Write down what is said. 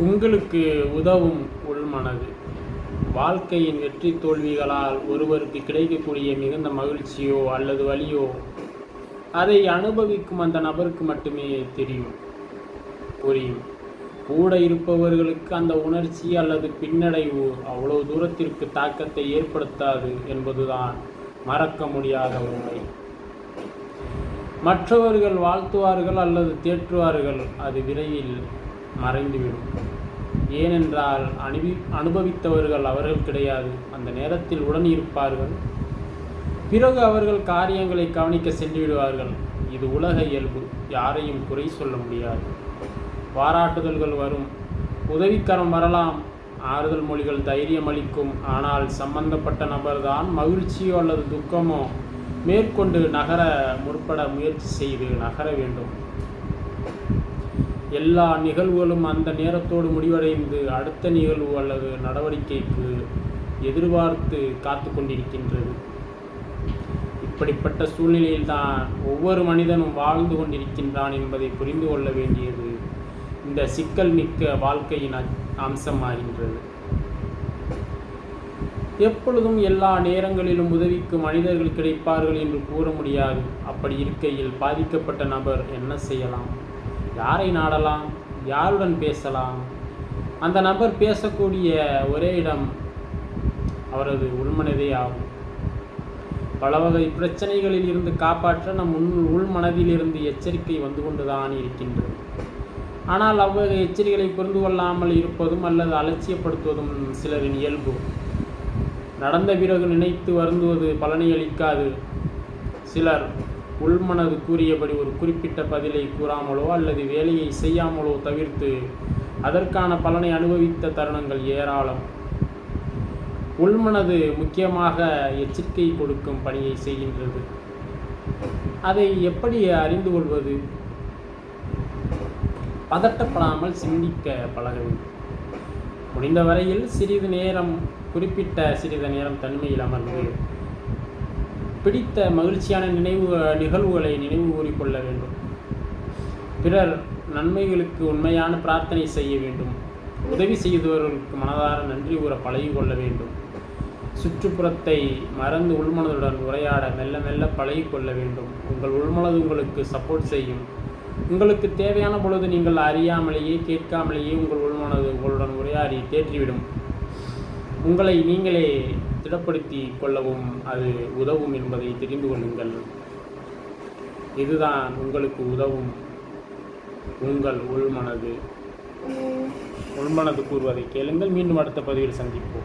உங்களுக்கு உதவும் உள்மனது. வாழ்க்கையின் வெற்றி தோல்விகளால் ஒருவருக்கு கிடைக்கக்கூடிய மிகுந்த மகிழ்ச்சியோ அல்லது வலியோ அதை அனுபவிக்கும் அந்த நபருக்கு மட்டுமே புரியும். கூட இருப்பவர்களுக்கு அந்த உணர்ச்சி அல்லது பின்னடைவு அவ்வளவு தூரத்திற்கு தாக்கத்தை ஏற்படுத்தாது என்பதுதான் மறக்க முடியாத உண்மை. மற்றவர்கள் வாழ்த்துவார்கள் அல்லது தேற்றுவார்கள், அது விரைவில் மறைந்துவிடும். ஏனென்றால் அனுபவித்தவர்கள் அவர்கள் கிடையாது. அந்த நேரத்தில் உடன் இருப்பார்கள். பிறகு அவர்கள் காரியங்களை கவனிக்க சென்று விடுவார்கள். இது உலக இயல்பு, யாரையும் குறை சொல்ல முடியாது. பாராட்டுதல்கள் வரும், உதவிக்கரம் வரலாம், ஆறுதல் மொழிகள் தைரியம் அளிக்கும். ஆனால் சம்பந்தப்பட்ட நபர்தான் மகிழ்ச்சியோ அல்லது துக்கமோ மேற்கொண்டு நகர முற்பட முயற்சி செய்து நகர வேண்டும். எல்லா நிகழ்வுகளும் அந்த நேரத்தோடு முடிவடைந்து அடுத்த நிகழ்வு அல்லது நடவடிக்கைக்கு எதிர்பார்த்து காத்து கொண்டிருக்கின்றது. இப்படிப்பட்ட சூழ்நிலையில்தான் ஒவ்வொரு மனிதனும் வாழ்ந்து கொண்டிருக்கின்றான் என்பதை புரிந்து கொள்ள வேண்டியது இந்த சிக்கல் மிக்க வாழ்க்கையின் அம்சமாகின்றது. எப்பொழுதும் எல்லா நேரங்களிலும் உதவிக்கு மனிதர்கள் கிடைப்பார்கள் என்று கூற முடியாது. அப்படி இருக்கையில் பாதிக்கப்பட்ட நபர் என்ன செய்யலாம்? யாரை நாடலாம்? யாருடன் பேசலாம்? அந்த நபர் பேசக்கூடிய ஒரே இடம் அவரது உள்மனதே ஆகும். பல வகை பிரச்சனைகளில் இருந்து காப்பாற்ற நம் உள்மனதிலிருந்து எச்சரிக்கை வந்து கொண்டுதான் இருக்கின்றது. ஆனால் அவ்வகை எச்சரிக்கைகளை புரிந்து கொள்ளாமல் இருப்பதும் அல்லது அலட்சியப்படுத்துவதும் சிலரின் இயல்பு. நடந்த பிறகு நினைத்து வருந்துவது பலனை அளிக்காது. சிலர் உள்மனது கூறியபடி ஒரு குறிப்பிட்ட பதிலை கூறாமலோ அல்லது வேலையை செய்யாமலோ தவிர்த்து அதற்கான பலனை அனுபவித்த தருணங்கள் ஏராளம். உள்மனது முக்கியமாக எச்சரிக்கை கொடுக்கும் பணியை செய்கின்றது. அதை எப்படி அறிந்து கொள்வது? பதட்டப்படாமல் சிந்திக்க பழக வேண்டும். முடிந்த வரையில் குறிப்பிட்ட சிறிது நேரம் தனிமையில் அமர்ந்து பிடித்த மகிழ்ச்சியான நிகழ்வுகளை நினைவு கூறிக்கொள்ள வேண்டும். பிறர் நன்மைகளுக்கு உண்மையான பிரார்த்தனை செய்ய வேண்டும். உதவி செய்தவர்களுக்கு மனதார நன்றி கூற பழகிக்கொள்ள வேண்டும். சுற்றுப்புறத்தை மறந்து உள்மனதுடன் உரையாட மெல்ல மெல்ல பழகிக்கொள்ள வேண்டும். உங்கள் உள்மனது உங்களுக்கு சப்போர்ட் செய்யும். உங்களுக்கு தேவையான பொழுது நீங்கள் அறியாமலேயே கேட்காமலேயே உங்கள் உள்மனது உங்களுடன் உரையாடி தேற்றிவிடும். உங்களை நீங்களே திடப்படுத்தி கொள்ளவும் அது உதவும் என்பதை தெரிந்து கொள்ளுங்கள். இதுதான் உங்களுக்கு உதவும் உங்கள் உள்மனது கூறுவதை கேளுங்கள். மீண்டும் அடுத்த பதிவில் சந்திப்போம்.